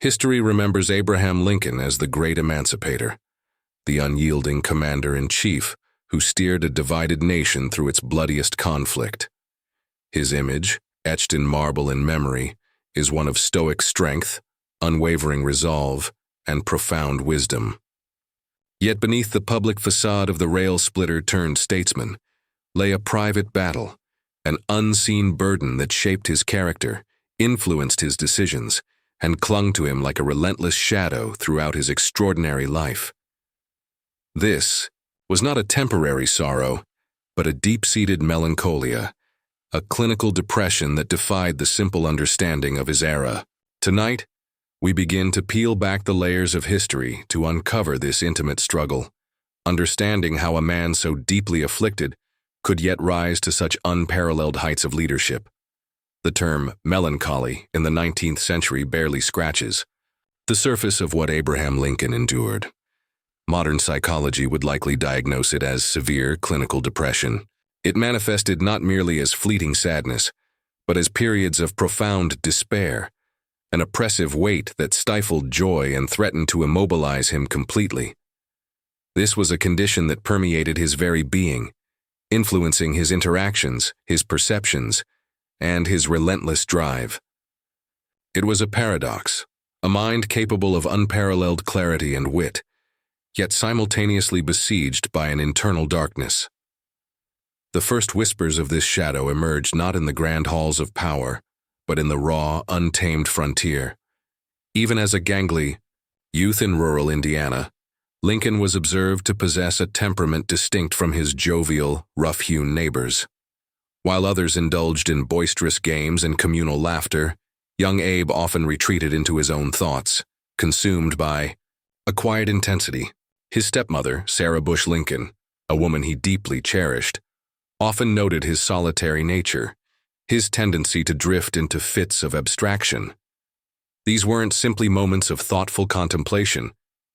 History remembers Abraham Lincoln as the great emancipator, the unyielding commander-in-chief who steered a divided nation through its bloodiest conflict. His image, etched in marble in memory, is one of stoic strength, unwavering resolve, and profound wisdom. Yet beneath the public facade of the rail-splitter-turned-statesman lay a private battle, an unseen burden that shaped his character, influenced his decisions, and clung to him like a relentless shadow throughout his extraordinary life. This was not a temporary sorrow, but a deep-seated melancholia, a clinical depression that defied the simple understanding of his era. Tonight, we begin to peel back the layers of history to uncover this intimate struggle, understanding how a man so deeply afflicted could yet rise to such unparalleled heights of leadership. The term melancholy in the 19th century barely scratches the surface of what Abraham Lincoln endured. Modern psychology would likely diagnose it as severe clinical depression. It manifested not merely as fleeting sadness, but as periods of profound despair, an oppressive weight that stifled joy and threatened to immobilize him completely. This was a condition that permeated his very being, influencing his interactions, his perceptions, and his relentless drive. It was a paradox, a mind capable of unparalleled clarity and wit, yet simultaneously besieged by an internal darkness. The first whispers of this shadow emerged not in the grand halls of power, but in the raw, untamed frontier. Even as a gangly youth in rural Indiana, Lincoln was observed to possess a temperament distinct from his jovial, rough-hewn neighbors. While others indulged in boisterous games and communal laughter, young Abe often retreated into his own thoughts, consumed by a quiet intensity. His stepmother, Sarah Bush Lincoln, a woman he deeply cherished, often noted his solitary nature, his tendency to drift into fits of abstraction. These weren't simply moments of thoughtful contemplation.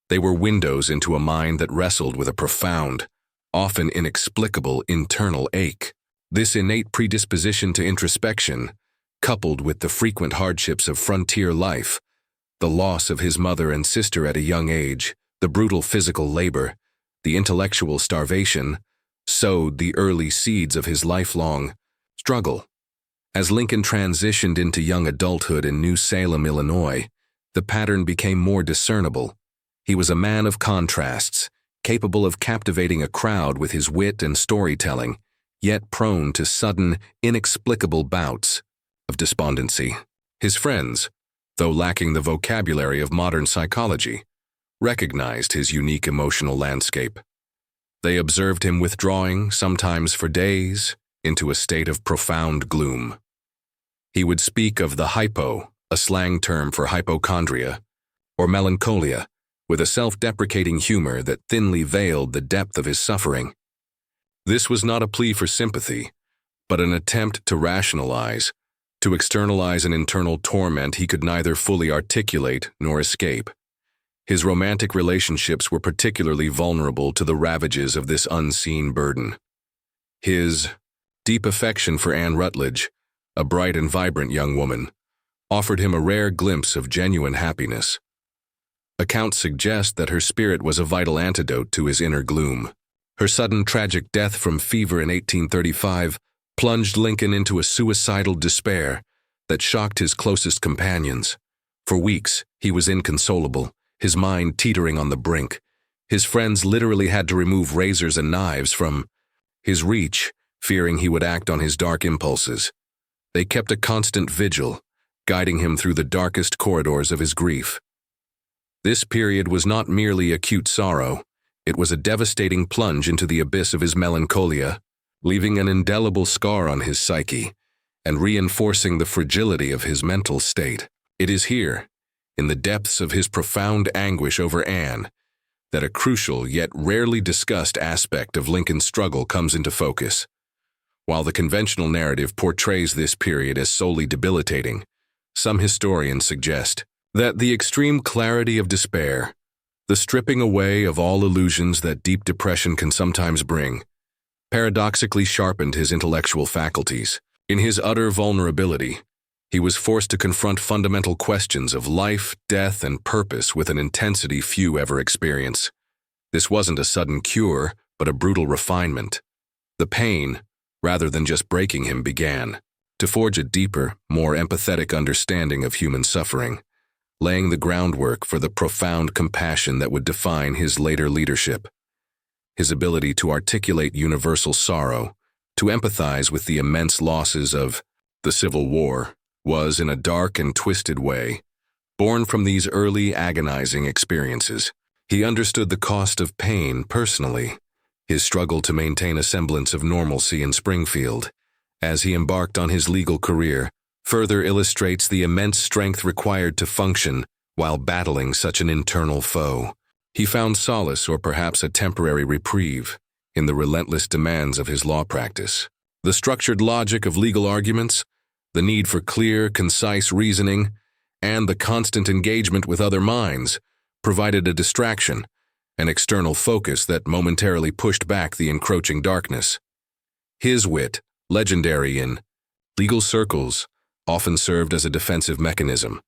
They were windows into a mind that wrestled with a profound, often inexplicable internal ache. This innate predisposition to introspection, coupled with the frequent hardships of frontier life, the loss of his mother and sister at a young age, the brutal physical labor, the intellectual starvation, sowed the early seeds of his lifelong struggle. As Lincoln transitioned into young adulthood in New Salem, Illinois, the pattern became more discernible. He was a man of contrasts, capable of captivating a crowd with his wit and storytelling, yet prone to sudden, inexplicable bouts of despondency. His friends, though lacking the vocabulary of modern psychology, recognized his unique emotional landscape. They observed him withdrawing, sometimes for days, into a state of profound gloom. He would speak of the hypo, a slang term for hypochondria, or melancholia, with a self-deprecating humor that thinly veiled the depth of his suffering. This was not a plea for sympathy, but an attempt to rationalize, to externalize an internal torment he could neither fully articulate nor escape. His romantic relationships were particularly vulnerable to the ravages of this unseen burden. His deep affection for Anne Rutledge, a bright and vibrant young woman, offered him a rare glimpse of genuine happiness. Accounts suggest that her spirit was a vital antidote to his inner gloom. Her sudden tragic death from fever in 1835 plunged Lincoln into a suicidal despair that shocked his closest companions. For weeks, he was inconsolable, his mind teetering on the brink. His friends literally had to remove razors and knives from his reach, fearing he would act on his dark impulses. They kept a constant vigil, guiding him through the darkest corridors of his grief. This period was not merely acute sorrow, it was a devastating plunge into the abyss of his melancholia, leaving an indelible scar on his psyche and reinforcing the fragility of his mental state. It is here, in the depths of his profound anguish over Anne, that a crucial yet rarely discussed aspect of Lincoln's struggle comes into focus. While the conventional narrative portrays this period as solely debilitating, some historians suggest that the extreme clarity of despair, the stripping away of all illusions that deep depression can sometimes bring, paradoxically sharpened his intellectual faculties. In his utter vulnerability, He was forced to confront fundamental questions of life, death, and purpose with an intensity few ever experience. This wasn't a sudden cure, but a brutal refinement. The pain, rather than just breaking him, began to forge a deeper, more empathetic understanding of human suffering, laying the groundwork for the profound compassion that would define his later leadership. His ability to articulate universal sorrow, to empathize with the immense losses of the Civil War, was, in a dark and twisted way, born from these early agonizing experiences. He understood the cost of pain personally. His struggle to maintain a semblance of normalcy in Springfield, as he embarked on his legal career, further illustrates the immense strength required to function while battling such an internal foe. He found solace, or perhaps a temporary reprieve, in the relentless demands of his law practice. The structured logic of legal arguments, the need for clear, concise reasoning, and the constant engagement with other minds provided a distraction, an external focus that momentarily pushed back the encroaching darkness. His wit, legendary in legal circles, often served as a defensive mechanism,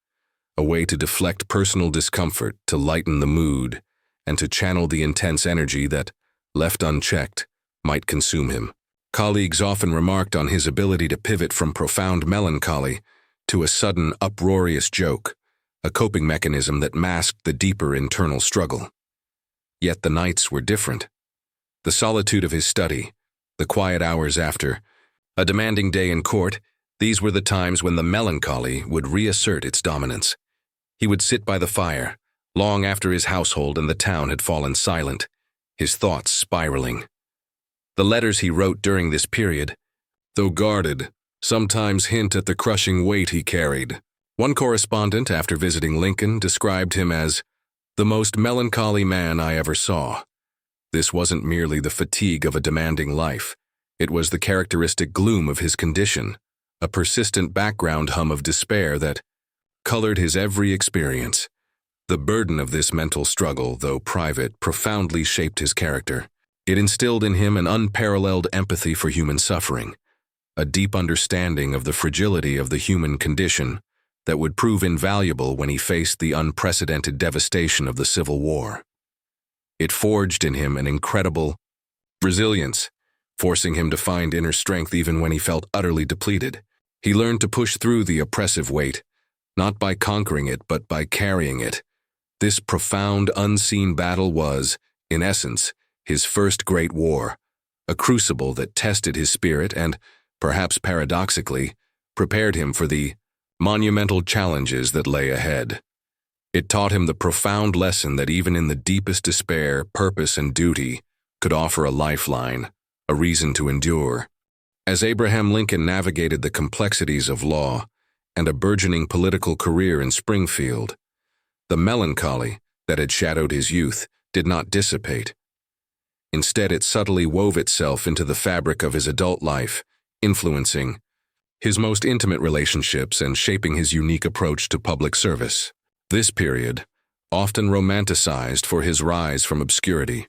a way to deflect personal discomfort, to lighten the mood, and to channel the intense energy that, left unchecked, might consume him. Colleagues often remarked on his ability to pivot from profound melancholy to a sudden, uproarious joke, a coping mechanism that masked the deeper internal struggle. Yet the nights were different. The solitude of his study, the quiet hours after a demanding day in court, these were the times when the melancholy would reassert its dominance. He would sit by the fire, long after his household and the town had fallen silent, his thoughts spiraling. The letters he wrote during this period, though guarded, sometimes hint at the crushing weight he carried. One correspondent, after visiting Lincoln, described him as the most melancholy man I ever saw. This wasn't merely the fatigue of a demanding life. It was the characteristic gloom of his condition, a persistent background hum of despair that colored his every experience. The burden of this mental struggle, though private, profoundly shaped his character. It instilled in him an unparalleled empathy for human suffering, a deep understanding of the fragility of the human condition that would prove invaluable when he faced the unprecedented devastation of the Civil War. It forged in him an incredible resilience, forcing him to find inner strength even when he felt utterly depleted. He learned to push through the oppressive weight, not by conquering it, but by carrying it. This profound, unseen battle was, in essence, his first great war, a crucible that tested his spirit and, perhaps paradoxically, prepared him for the monumental challenges that lay ahead. It taught him the profound lesson that even in the deepest despair, purpose and duty could offer a lifeline, a reason to endure. As Abraham Lincoln navigated the complexities of law and a burgeoning political career in Springfield, the melancholy that had shadowed his youth did not dissipate. Instead, it subtly wove itself into the fabric of his adult life, influencing his most intimate relationships and shaping his unique approach to public service. This period, often romanticized for his rise from obscurity,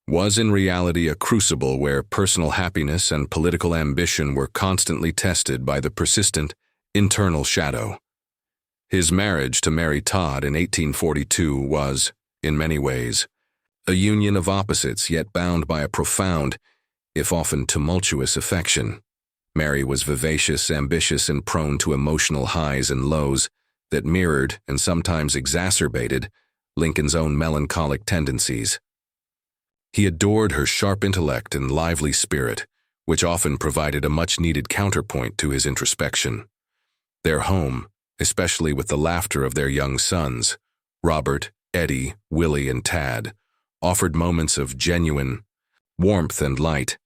was in reality a crucible where personal happiness and political ambition were constantly tested by the persistent internal shadow. His marriage to Mary Todd in 1842 was, in many ways, a union of opposites yet bound by a profound, if often tumultuous, affection. Mary was vivacious, ambitious, and prone to emotional highs and lows that mirrored and sometimes exacerbated Lincoln's own melancholic tendencies. He adored her sharp intellect and lively spirit, which often provided a much-needed counterpoint to his introspection. Their home, especially with the laughter of their young sons, Robert, Eddie, Willie, and Tad, offered moments of genuine warmth and light.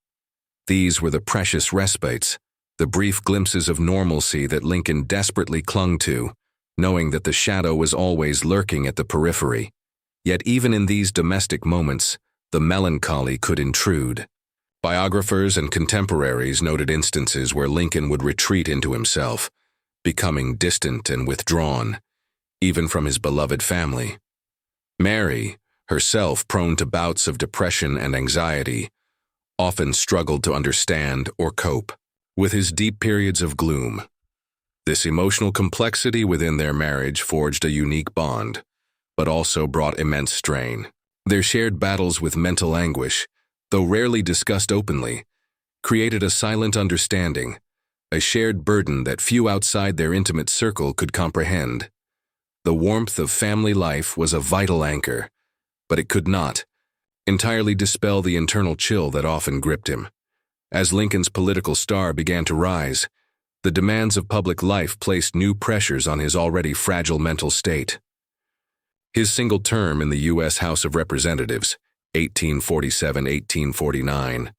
These were the precious respites, the brief glimpses of normalcy that Lincoln desperately clung to, knowing that the shadow was always lurking at the periphery. Yet even in these domestic moments, the melancholy could intrude. Biographers and contemporaries noted instances where Lincoln would retreat into himself, becoming distant and withdrawn, even from his beloved family. Mary, herself prone to bouts of depression and anxiety, often struggled to understand or cope with his deep periods of gloom. This emotional complexity within their marriage forged a unique bond, but also brought immense strain. Their shared battles with mental anguish, though rarely discussed openly, created a silent understanding, a shared burden that few outside their intimate circle could comprehend. The warmth of family life was a vital anchor, but it could not entirely dispel the internal chill that often gripped him. As Lincoln's political star began to rise, the demands of public life placed new pressures on his already fragile mental state. His single term in the U.S. House of Representatives, 1847-1849,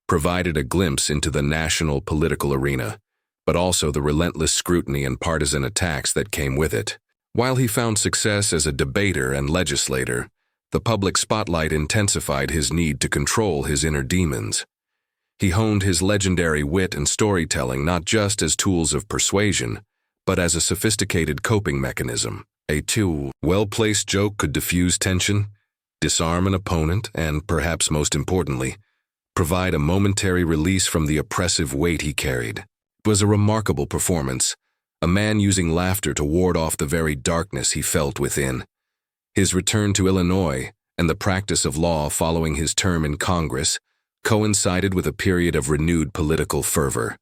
provided a glimpse into the national political arena, but also the relentless scrutiny and partisan attacks that came with it. While he found success as a debater and legislator, the public spotlight intensified his need to control his inner demons. He honed his legendary wit and storytelling not just as tools of persuasion, but as a sophisticated coping mechanism. A well-placed joke could diffuse tension, disarm an opponent, and, perhaps most importantly, provide a momentary release from the oppressive weight he carried. It was a remarkable performance, a man using laughter to ward off the very darkness he felt within. His return to Illinois and the practice of law following his term in Congress coincided with a period of renewed political fervor,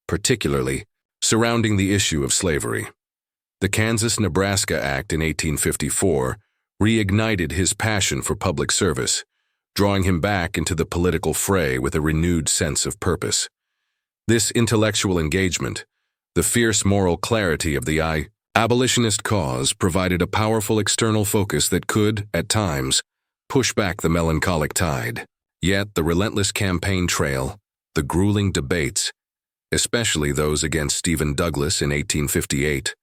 particularly surrounding the issue of slavery. The Kansas-Nebraska Act in 1854 reignited his passion for public service, drawing him back into the political fray with a renewed sense of purpose. This intellectual engagement, the fierce moral clarity of the abolitionist cause, provided a powerful external focus that could, at times, push back the melancholic tide. Yet the relentless campaign trail, the grueling debates, especially those against Stephen Douglas in 1858,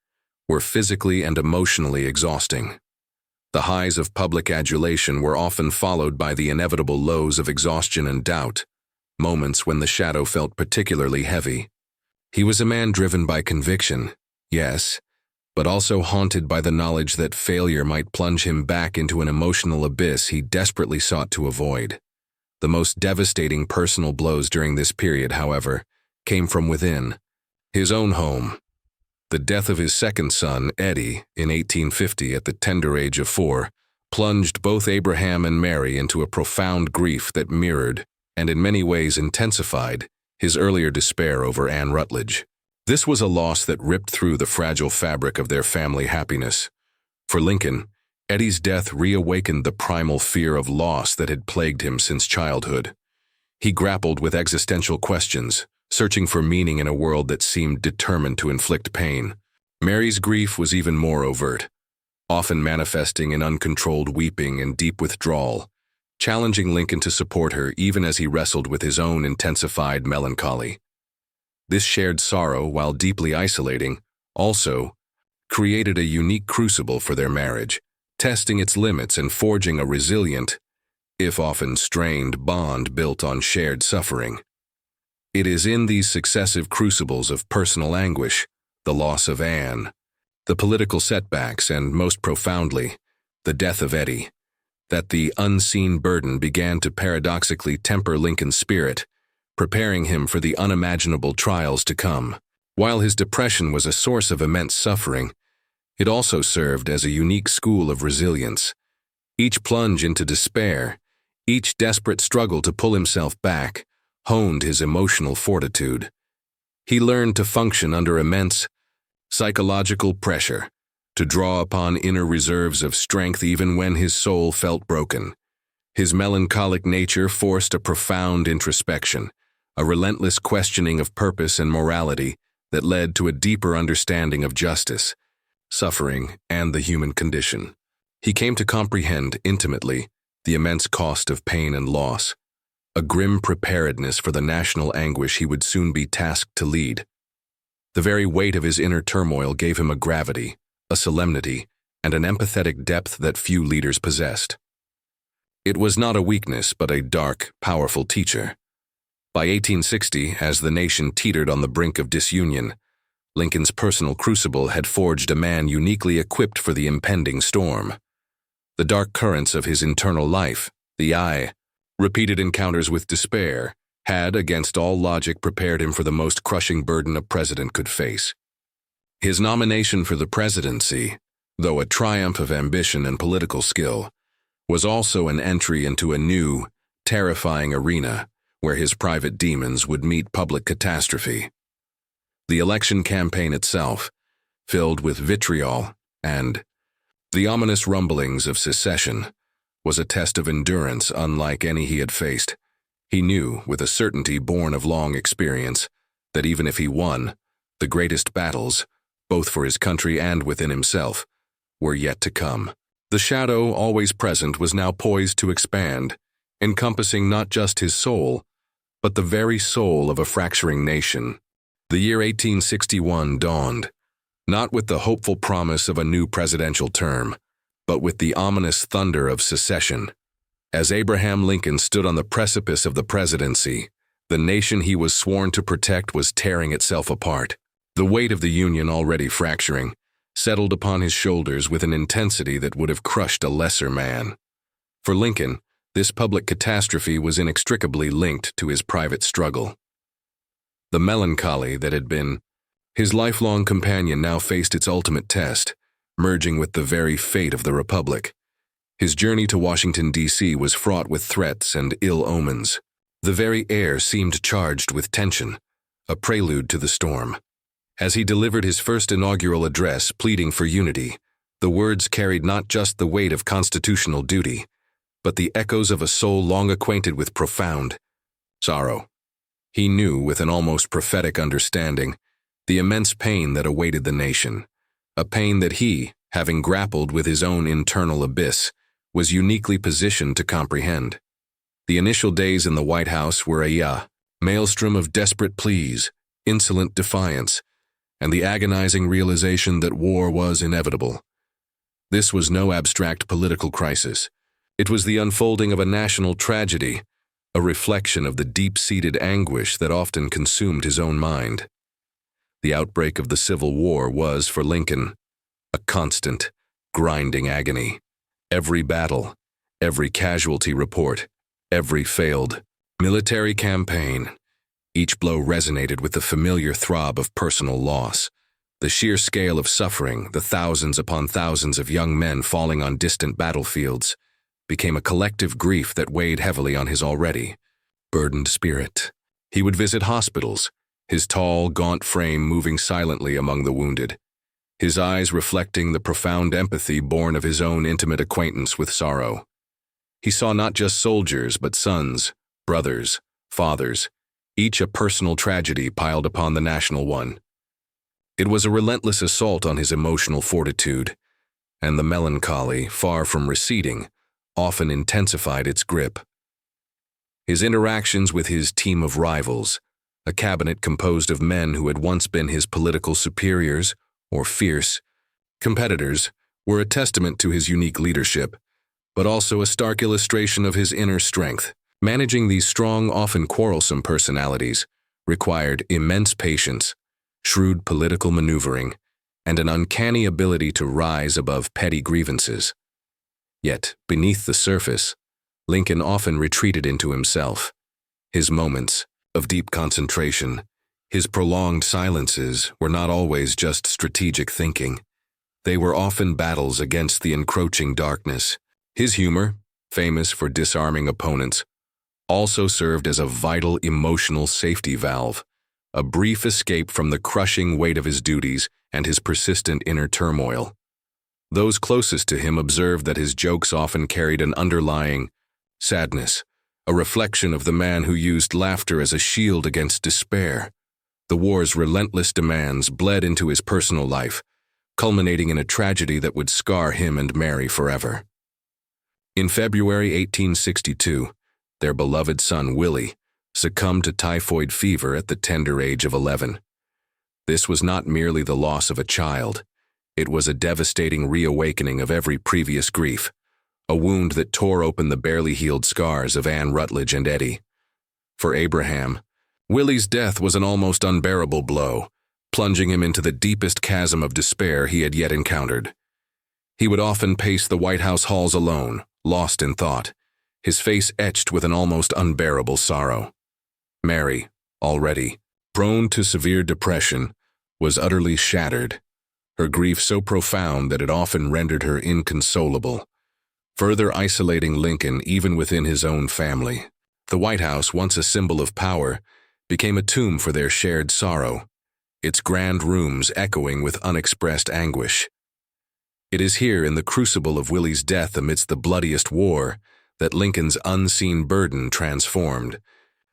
were physically and emotionally exhausting. The highs of public adulation were often followed by the inevitable lows of exhaustion and doubt, moments when the shadow felt particularly heavy. He was a man driven by conviction, yes, but also haunted by the knowledge that failure might plunge him back into an emotional abyss he desperately sought to avoid. The most devastating personal blows during this period, however, came from within. His own home. The death of his second son, Eddie, in 1850 at the tender age of 4, plunged both Abraham and Mary into a profound grief that mirrored, and in many ways intensified, his earlier despair over Anne Rutledge. This was a loss that ripped through the fragile fabric of their family happiness. For Lincoln, Eddie's death reawakened the primal fear of loss that had plagued him since childhood. He grappled with existential questions, searching for meaning in a world that seemed determined to inflict pain. Mary's grief was even more overt, often manifesting in uncontrolled weeping and deep withdrawal, challenging Lincoln to support her even as he wrestled with his own intensified melancholy. This shared sorrow, while deeply isolating, also created a unique crucible for their marriage, testing its limits and forging a resilient, if often strained, bond built on shared suffering. It is in these successive crucibles of personal anguish, the loss of Anne, the political setbacks, and most profoundly, the death of Eddie, that the unseen burden began to paradoxically temper Lincoln's spirit, preparing him for the unimaginable trials to come. While his depression was a source of immense suffering, it also served as a unique school of resilience. Each plunge into despair, each desperate struggle to pull himself back, honed his emotional fortitude. He learned to function under immense psychological pressure, to draw upon inner reserves of strength even when his soul felt broken. His melancholic nature forced a profound introspection, a relentless questioning of purpose and morality that led to a deeper understanding of justice, suffering, and the human condition. He came to comprehend intimately the immense cost of pain and loss, a grim preparedness for the national anguish he would soon be tasked to lead. The very weight of his inner turmoil gave him a gravity, a solemnity, and an empathetic depth that few leaders possessed. It was not a weakness, but a dark, powerful teacher. By 1860, as the nation teetered on the brink of disunion, Lincoln's personal crucible had forged a man uniquely equipped for the impending storm. The dark currents of his internal life, repeated encounters with despair, had, against all logic, prepared him for the most crushing burden a president could face. His nomination for the presidency, though a triumph of ambition and political skill, was also an entry into a new, terrifying arena where his private demons would meet public catastrophe. The election campaign itself, filled with vitriol and the ominous rumblings of secession, was a test of endurance unlike any he had faced. He knew, with a certainty born of long experience, that even if he won, the greatest battles, both for his country and within himself, were yet to come. The shadow, always present, was now poised to expand, encompassing not just his soul, but the very soul of a fracturing nation. The year 1861 dawned, not with the hopeful promise of a new presidential term, but with the ominous thunder of secession. As Abraham Lincoln stood on the precipice of the presidency, the nation he was sworn to protect was tearing itself apart. The weight of the Union, already fracturing, settled upon his shoulders with an intensity that would have crushed a lesser man. For Lincoln, this public catastrophe was inextricably linked to his private struggle. The melancholy that had been his lifelong companion now faced its ultimate test, merging with the very fate of the Republic. His journey to Washington, D.C. was fraught with threats and ill omens. The very air seemed charged with tension, a prelude to the storm. As he delivered his first inaugural address pleading for unity, the words carried not just the weight of constitutional duty, but the echoes of a soul long acquainted with profound sorrow. He knew, with an almost prophetic understanding, the immense pain that awaited the nation, a pain that he, having grappled with his own internal abyss, was uniquely positioned to comprehend. The initial days in the White House were a maelstrom of desperate pleas, insolent defiance, and the agonizing realization that war was inevitable. This was no abstract political crisis. It was the unfolding of a national tragedy, a reflection of the deep-seated anguish that often consumed his own mind. The outbreak of the Civil War was, for Lincoln, a constant, grinding agony. Every battle, every casualty report, every failed military campaign, each blow resonated with the familiar throb of personal loss. The sheer scale of suffering, the thousands upon thousands of young men falling on distant battlefields, became a collective grief that weighed heavily on his already burdened spirit. He would visit hospitals, his tall, gaunt frame moving silently among the wounded, his eyes reflecting the profound empathy born of his own intimate acquaintance with sorrow. He saw not just soldiers, but sons, brothers, fathers, each a personal tragedy piled upon the national one. It was a relentless assault on his emotional fortitude, and the melancholy, far from receding, often intensified its grip. His interactions with his team of rivals, a cabinet composed of men who had once been his political superiors or fierce competitors, were a testament to his unique leadership, but also a stark illustration of his inner strength. Managing these strong, often quarrelsome personalities required immense patience, shrewd political maneuvering, and an uncanny ability to rise above petty grievances. Yet, beneath the surface, Lincoln often retreated into himself. His moments of deep concentration, his prolonged silences, were not always just strategic thinking. They were often battles against the encroaching darkness. His humor, famous for disarming opponents, also served as a vital emotional safety valve, a brief escape from the crushing weight of his duties and his persistent inner turmoil. Those closest to him observed that his jokes often carried an underlying sadness, a reflection of the man who used laughter as a shield against despair. The war's relentless demands bled into his personal life, culminating in a tragedy that would scar him and Mary forever. In February 1862, their beloved son Willie succumbed to typhoid fever at the tender age of 11. This was not merely the loss of a child. It was a devastating reawakening of every previous grief, a wound that tore open the barely healed scars of Anne Rutledge and Eddie. For Abraham, Willie's death was an almost unbearable blow, plunging him into the deepest chasm of despair he had yet encountered. He would often pace the White House halls alone, lost in thought, his face etched with an almost unbearable sorrow. Mary, already prone to severe depression, was utterly shattered, her grief so profound that it often rendered her inconsolable, further isolating Lincoln even within his own family. The White House, once a symbol of power, became a tomb for their shared sorrow, its grand rooms echoing with unexpressed anguish. It is here, in the crucible of Willie's death amidst the bloodiest war, that Lincoln's unseen burden transformed,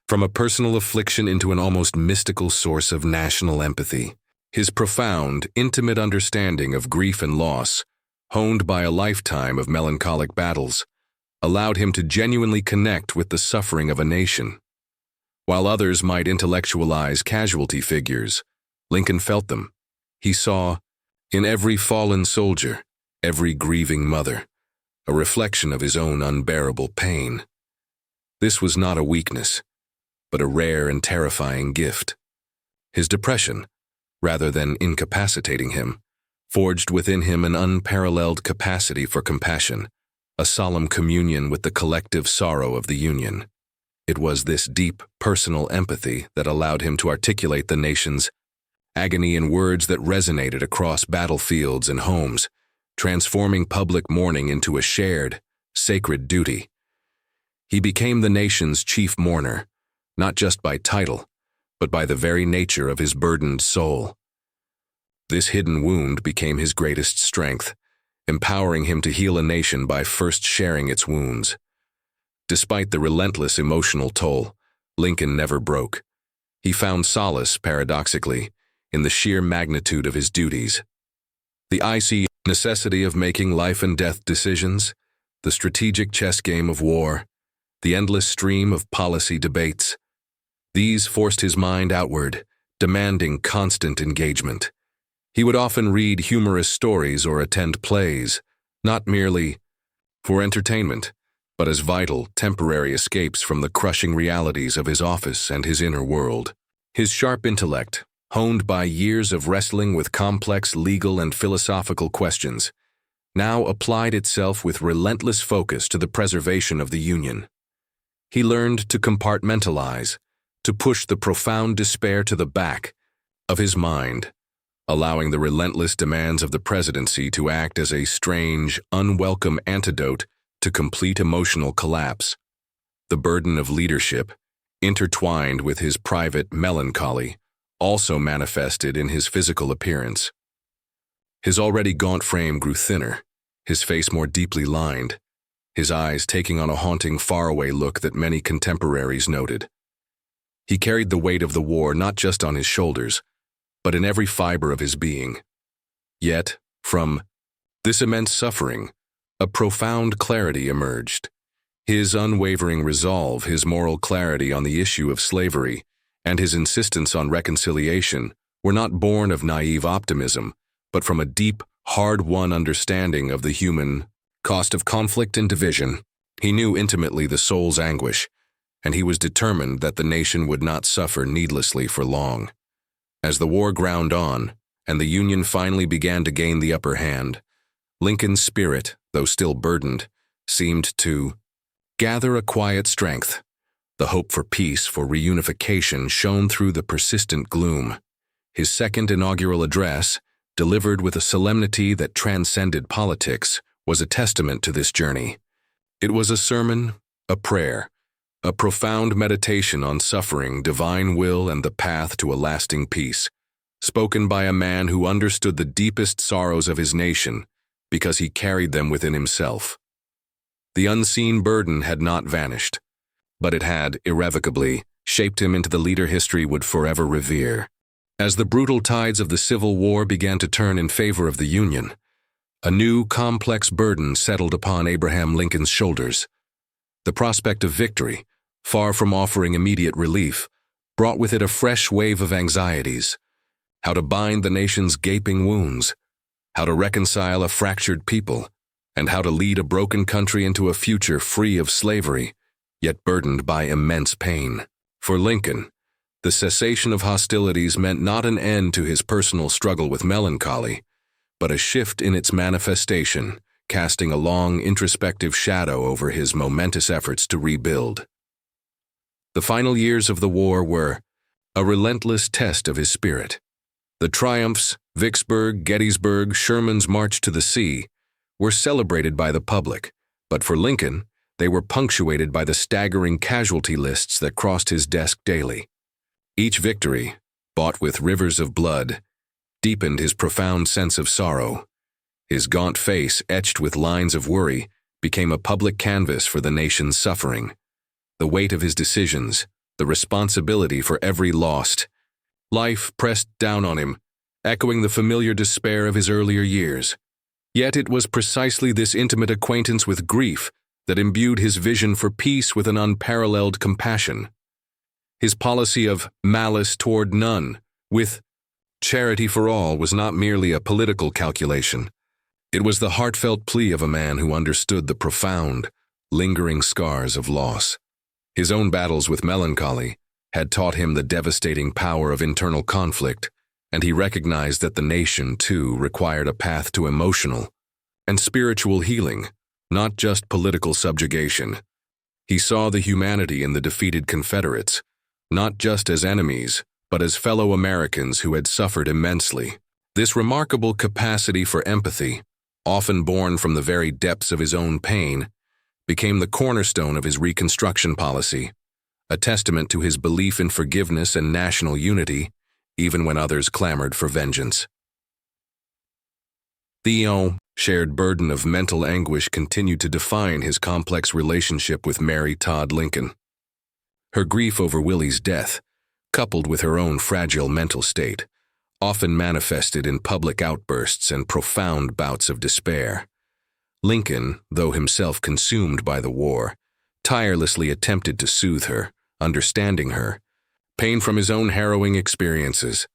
from a personal affliction into an almost mystical source of national empathy. His profound, intimate understanding of grief and loss, honed by a lifetime of melancholic battles, allowed him to genuinely connect with the suffering of a nation. While others might intellectualize casualty figures, Lincoln felt them. He saw, in every fallen soldier, every grieving mother, a reflection of his own unbearable pain. This was not a weakness, but a rare and terrifying gift. His depression, rather than incapacitating him, forged within him an unparalleled capacity for compassion, a solemn communion with the collective sorrow of the Union. It was this deep, personal empathy that allowed him to articulate the nation's agony in words that resonated across battlefields and homes, transforming public mourning into a shared, sacred duty. He became the nation's chief mourner, not just by title, but by the very nature of his burdened soul. This hidden wound became his greatest strength, empowering him to heal a nation by first sharing its wounds. Despite the relentless emotional toll, Lincoln never broke. He found solace, paradoxically, in the sheer magnitude of his duties. The icy necessity of making life and death decisions, the strategic chess game of war, the endless stream of policy debates. These forced his mind outward, demanding constant engagement. He would often read humorous stories or attend plays, not merely for entertainment, but as vital, temporary escapes from the crushing realities of his office and his inner world. His sharp intellect, honed by years of wrestling with complex legal and philosophical questions, now applied itself with relentless focus to the preservation of the Union. He learned to compartmentalize, to push the profound despair to the back of his mind, allowing the relentless demands of the presidency to act as a strange, unwelcome antidote to complete emotional collapse. The burden of leadership, intertwined with his private melancholy, also manifested in his physical appearance. His already gaunt frame grew thinner, his face more deeply lined, his eyes taking on a haunting, faraway look that many contemporaries noted. He carried the weight of the war not just on his shoulders, but in every fiber of his being. Yet, from this immense suffering, a profound clarity emerged. His unwavering resolve, his moral clarity on the issue of slavery, and his insistence on reconciliation were not born of naive optimism, but from a deep, hard-won understanding of the human cost of conflict and division. He knew intimately the soul's anguish, and he was determined that the nation would not suffer needlessly for long. As the war ground on, and the Union finally began to gain the upper hand, Lincoln's spirit, though still burdened, seemed to gather a quiet strength. The hope for peace, for reunification, shone through the persistent gloom. His second inaugural address, delivered with a solemnity that transcended politics, was a testament to this journey. It was a sermon, a prayer, a profound meditation on suffering, divine will, and the path to a lasting peace, spoken by a man who understood the deepest sorrows of his nation because he carried them within himself. The unseen burden had not vanished, but it had, irrevocably, shaped him into the leader history would forever revere. As the brutal tides of the Civil War began to turn in favor of the Union, a new, complex burden settled upon Abraham Lincoln's shoulders. The prospect of victory, far from offering immediate relief, brought with it a fresh wave of anxieties. How to bind the nation's gaping wounds, how to reconcile a fractured people, and how to lead a broken country into a future free of slavery, yet burdened by immense pain. For Lincoln, the cessation of hostilities meant not an end to his personal struggle with melancholy, but a shift in its manifestation, casting a long, introspective shadow over his momentous efforts to rebuild. The final years of the war were a relentless test of his spirit. The triumphs, Vicksburg, Gettysburg, Sherman's March to the Sea were celebrated by the public, but for Lincoln, they were punctuated by the staggering casualty lists that crossed his desk daily. Each victory, bought with rivers of blood, deepened his profound sense of sorrow. His gaunt face, etched with lines of worry, became a public canvas for the nation's suffering. The weight of his decisions, the responsibility for every lost life pressed down on him, echoing the familiar despair of his earlier years. Yet it was precisely this intimate acquaintance with grief that imbued his vision for peace with an unparalleled compassion. His policy of malice toward none, with charity for all, was not merely a political calculation. It was the heartfelt plea of a man who understood the profound, lingering scars of loss. His own battles with melancholy had taught him the devastating power of internal conflict, and he recognized that the nation, too, required a path to emotional and spiritual healing, not just political subjugation. He saw the humanity in the defeated Confederates, not just as enemies, but as fellow Americans who had suffered immensely. This remarkable capacity for empathy, often born from the very depths of his own pain, became the cornerstone of his Reconstruction policy, a testament to his belief in forgiveness and national unity, even when others clamored for vengeance. The shared burden of mental anguish continued to define his complex relationship with Mary Todd Lincoln. Her grief over Willie's death, coupled with her own fragile mental state, often manifested in public outbursts and profound bouts of despair. Lincoln, though himself consumed by the war, tirelessly attempted to soothe her, understanding her pain from his own harrowing experiences.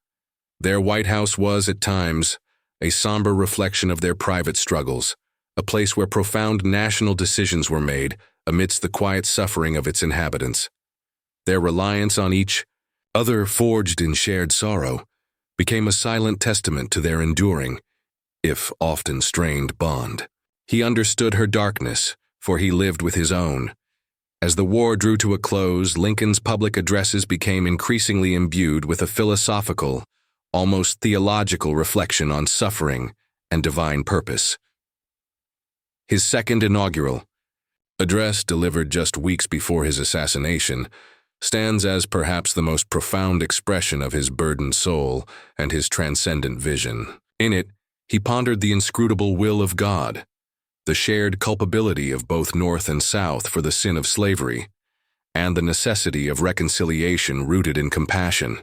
Their White House was, at times, a somber reflection of their private struggles, a place where profound national decisions were made amidst the quiet suffering of its inhabitants. Their reliance on each other, forged in shared sorrow, became a silent testament to their enduring, if often strained, bond. He understood her darkness, for he lived with his own. As the war drew to a close, Lincoln's public addresses became increasingly imbued with a philosophical, almost theological reflection on suffering and divine purpose. His second inaugural address, delivered just weeks before his assassination, stands as perhaps the most profound expression of his burdened soul and his transcendent vision. In it, he pondered the inscrutable will of God, the shared culpability of both North and South for the sin of slavery, and the necessity of reconciliation rooted in compassion.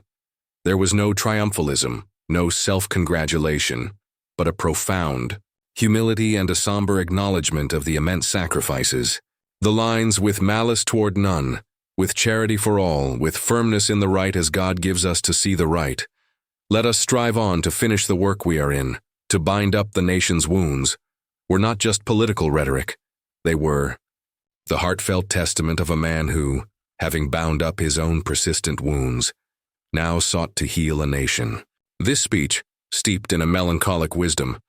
There was no triumphalism, no self-congratulation, but a profound humility and a somber acknowledgement of the immense sacrifices. The lines, "with malice toward none, with charity for all, with firmness in the right as God gives us to see the right. Let us strive on to finish the work we are in, to bind up the nation's wounds," were not just political rhetoric. They were the heartfelt testament of a man who, having bound up his own persistent wounds, now sought to heal a nation. This speech, steeped in a melancholic wisdom,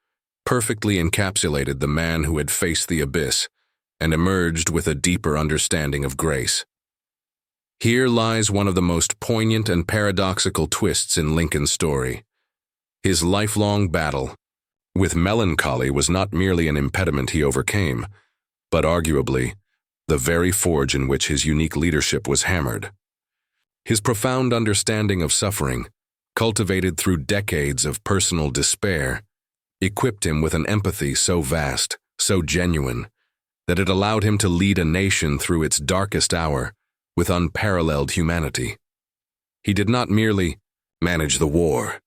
perfectly encapsulated the man who had faced the abyss and emerged with a deeper understanding of grace. Here lies one of the most poignant and paradoxical twists in Lincoln's story. His lifelong battle with melancholy was not merely an impediment he overcame, but arguably the very forge in which his unique leadership was hammered. His profound understanding of suffering, cultivated through decades of personal despair, equipped him with an empathy so vast, so genuine, that it allowed him to lead a nation through its darkest hour with unparalleled humanity. He did not merely manage the war.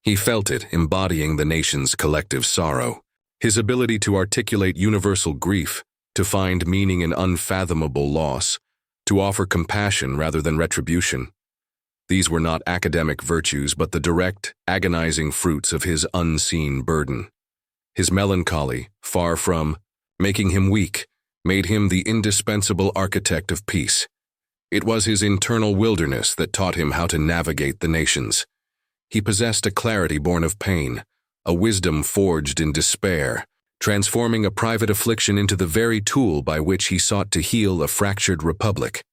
He felt it, embodying the nation's collective sorrow. His ability to articulate universal grief, to find meaning in unfathomable loss, to offer compassion rather than retribution. These were not academic virtues, but the direct, agonizing fruits of his unseen burden. His melancholy, far from making him weak, made him the indispensable architect of peace. It was his internal wilderness that taught him how to navigate the nations. He possessed a clarity born of pain, a wisdom forged in despair, transforming a private affliction into the very tool by which he sought to heal a fractured republic.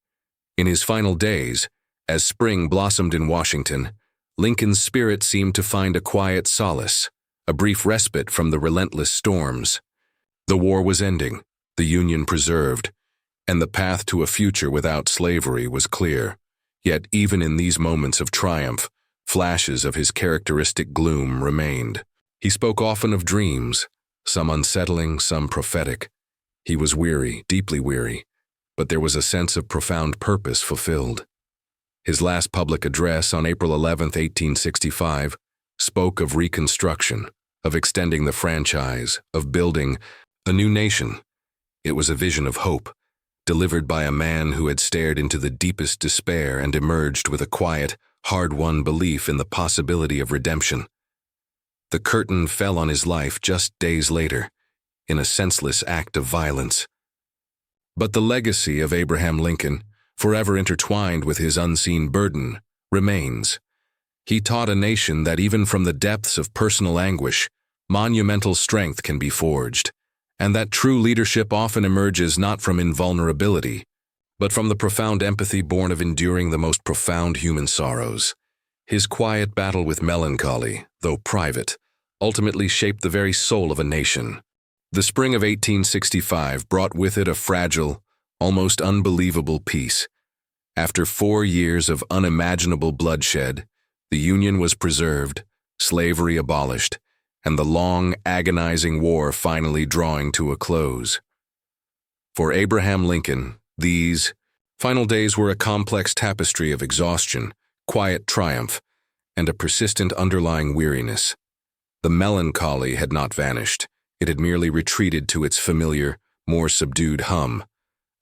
In his final days, as spring blossomed in Washington, Lincoln's spirit seemed to find a quiet solace, a brief respite from the relentless storms. The war was ending, the Union preserved, and the path to a future without slavery was clear. Yet even in these moments of triumph, flashes of his characteristic gloom remained. He spoke often of dreams, some unsettling, some prophetic. He was weary, deeply weary, but there was a sense of profound purpose fulfilled. His last public address on April 11, 1865, spoke of Reconstruction, of extending the franchise, of building a new nation. It was a vision of hope, delivered by a man who had stared into the deepest despair and emerged with a quiet, hard-won belief in the possibility of redemption. The curtain fell on his life just days later, in a senseless act of violence. But the legacy of Abraham Lincoln, forever intertwined with his unseen burden, remains. He taught a nation that even from the depths of personal anguish, monumental strength can be forged, and that true leadership often emerges not from invulnerability, but from the profound empathy born of enduring the most profound human sorrows. His quiet battle with melancholy, though private, ultimately shaped the very soul of a nation. The spring of 1865 brought with it a fragile, almost unbelievable peace. After 4 years of unimaginable bloodshed, the Union was preserved, slavery abolished, and the long, agonizing war finally drawing to a close. For Abraham Lincoln, these final days were a complex tapestry of exhaustion, quiet triumph, and a persistent underlying weariness. The melancholy had not vanished. It had merely retreated to its familiar, more subdued hum,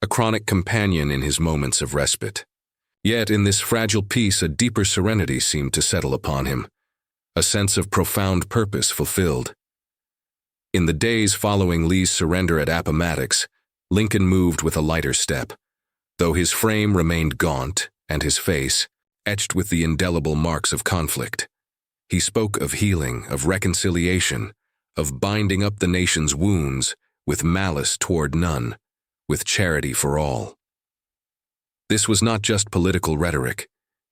a chronic companion in his moments of respite. Yet in this fragile peace a deeper serenity seemed to settle upon him, a sense of profound purpose fulfilled. In the days following Lee's surrender at Appomattox, Lincoln moved with a lighter step, though his frame remained gaunt and his face etched with the indelible marks of conflict. He spoke of healing, of reconciliation, of binding up the nation's wounds with malice toward none, with charity for all. This was not just political rhetoric.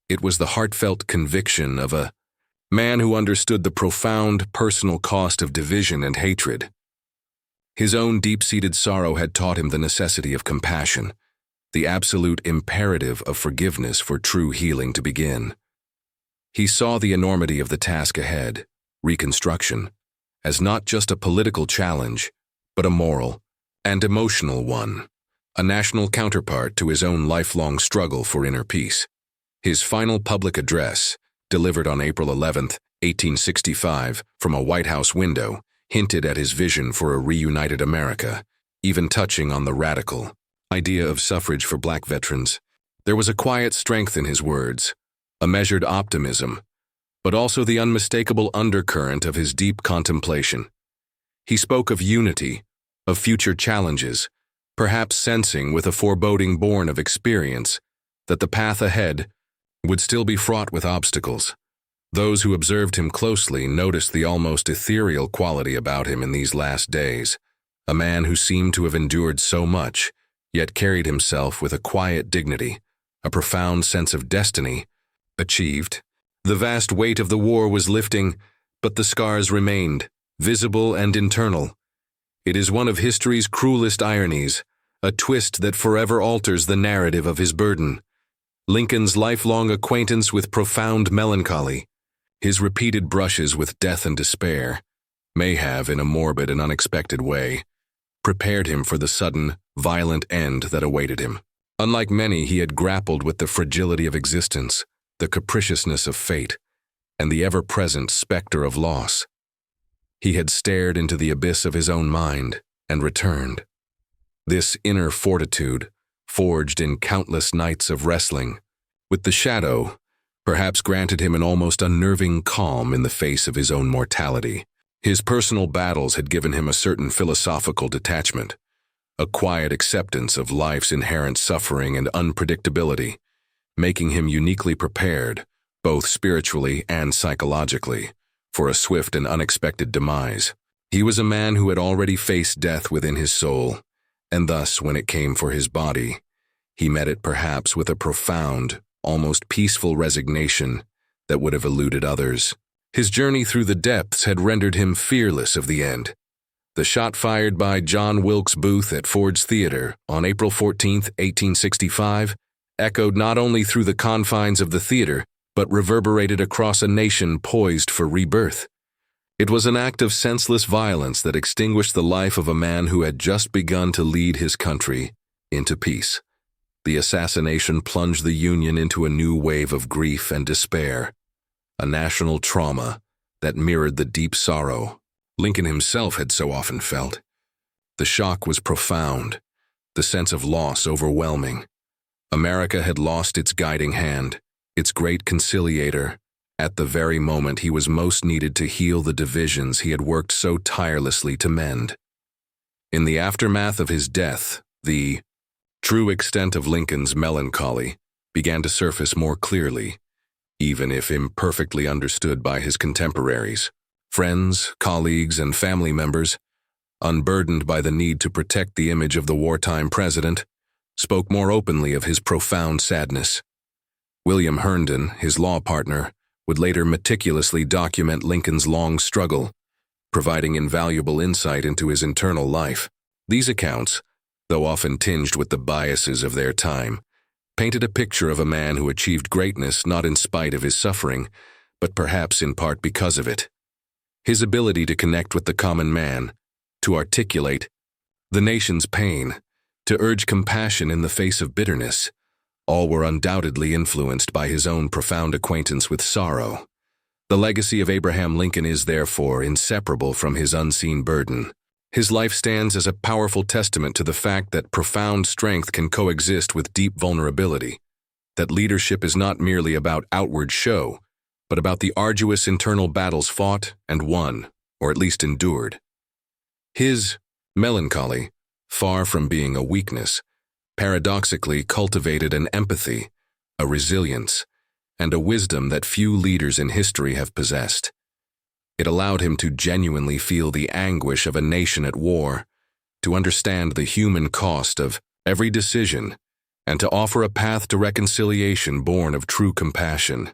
It was the heartfelt conviction of a man who understood the profound personal cost of division and hatred. His own deep-seated sorrow had taught him the necessity of compassion, the absolute imperative of forgiveness for true healing to begin. He saw the enormity of the task ahead, Reconstruction, as not just a political challenge, but a moral and emotional one, a national counterpart to his own lifelong struggle for inner peace. His final public address, delivered on April 11, 1865, from a White House window, hinted at his vision for a reunited America, even touching on the radical idea of suffrage for black veterans. There was a quiet strength in his words, a measured optimism, but also the unmistakable undercurrent of his deep contemplation. He spoke of unity, of future challenges, perhaps sensing with a foreboding born of experience that the path ahead would still be fraught with obstacles. Those who observed him closely noticed the almost ethereal quality about him in these last days, a man who seemed to have endured so much, yet carried himself with a quiet dignity, a profound sense of destiny achieved. The vast weight of the war was lifting, but the scars remained, visible and internal. It is one of history's cruelest ironies, a twist that forever alters the narrative of his burden. Lincoln's lifelong acquaintance with profound melancholy, his repeated brushes with death and despair, may have, in a morbid and unexpected way, prepared him for the sudden, violent end that awaited him. Unlike many, he had grappled with the fragility of existence, the capriciousness of fate, and the ever-present specter of loss. He had stared into the abyss of his own mind and returned. This inner fortitude, forged in countless nights of wrestling with the shadow, perhaps granted him an almost unnerving calm in the face of his own mortality. His personal battles had given him a certain philosophical detachment, a quiet acceptance of life's inherent suffering and unpredictability, making him uniquely prepared, both spiritually and psychologically, for a swift and unexpected demise. He was a man who had already faced death within his soul, and thus, when it came for his body, he met it perhaps with a profound, almost peaceful resignation that would have eluded others. His journey through the depths had rendered him fearless of the end. The shot fired by John Wilkes Booth at Ford's Theater on April 14, 1865, echoed not only through the confines of the theater, but reverberated across a nation poised for rebirth. It was an act of senseless violence that extinguished the life of a man who had just begun to lead his country into peace. The assassination plunged the Union into a new wave of grief and despair, a national trauma that mirrored the deep sorrow Lincoln himself had so often felt. The shock was profound, the sense of loss overwhelming. America had lost its guiding hand, its great conciliator, at the very moment he was most needed to heal the divisions he had worked so tirelessly to mend. In the aftermath of his death, the true extent of Lincoln's melancholy began to surface more clearly, even if imperfectly understood by his contemporaries. Friends, colleagues, and family members, unburdened by the need to protect the image of the wartime president, spoke more openly of his profound sadness. William Herndon, his law partner, would later meticulously document Lincoln's long struggle, providing invaluable insight into his internal life. These accounts, though often tinged with the biases of their time, painted a picture of a man who achieved greatness not in spite of his suffering, but perhaps in part because of it. His ability to connect with the common man, to articulate the nation's pain, to urge compassion in the face of bitterness, all were undoubtedly influenced by his own profound acquaintance with sorrow. The legacy of Abraham Lincoln is, therefore, inseparable from his unseen burden. His life stands as a powerful testament to the fact that profound strength can coexist with deep vulnerability, that leadership is not merely about outward show, but about the arduous internal battles fought and won, or at least endured. His melancholy, far from being a weakness, paradoxically cultivated an empathy, a resilience, and a wisdom that few leaders in history have possessed. It allowed him to genuinely feel the anguish of a nation at war, to understand the human cost of every decision, and to offer a path to reconciliation born of true compassion.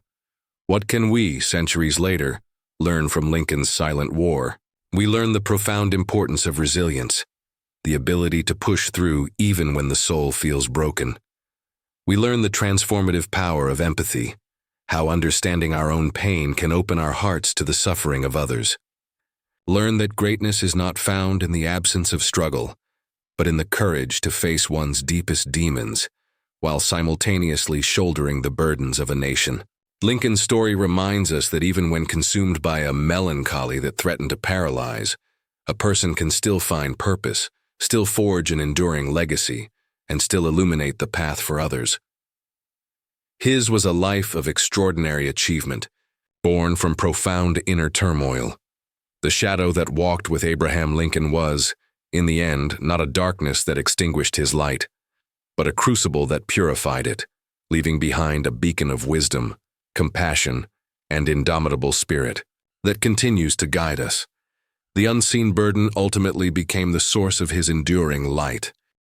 What can we, centuries later, learn from Lincoln's silent war? We learn the profound importance of resilience, the ability to push through even when the soul feels broken. We learn the transformative power of empathy, how understanding our own pain can open our hearts to the suffering of others. Learn that greatness is not found in the absence of struggle, but in the courage to face one's deepest demons, while simultaneously shouldering the burdens of a nation. Lincoln's story reminds us that even when consumed by a melancholy that threatened to paralyze, a person can still find purpose, still forge an enduring legacy, and still illuminate the path for others. His was a life of extraordinary achievement, born from profound inner turmoil. The shadow that walked with Abraham Lincoln was, in the end, not a darkness that extinguished his light, but a crucible that purified it, leaving behind a beacon of wisdom, compassion, and indomitable spirit that continues to guide us. The unseen burden ultimately became the source of his enduring light,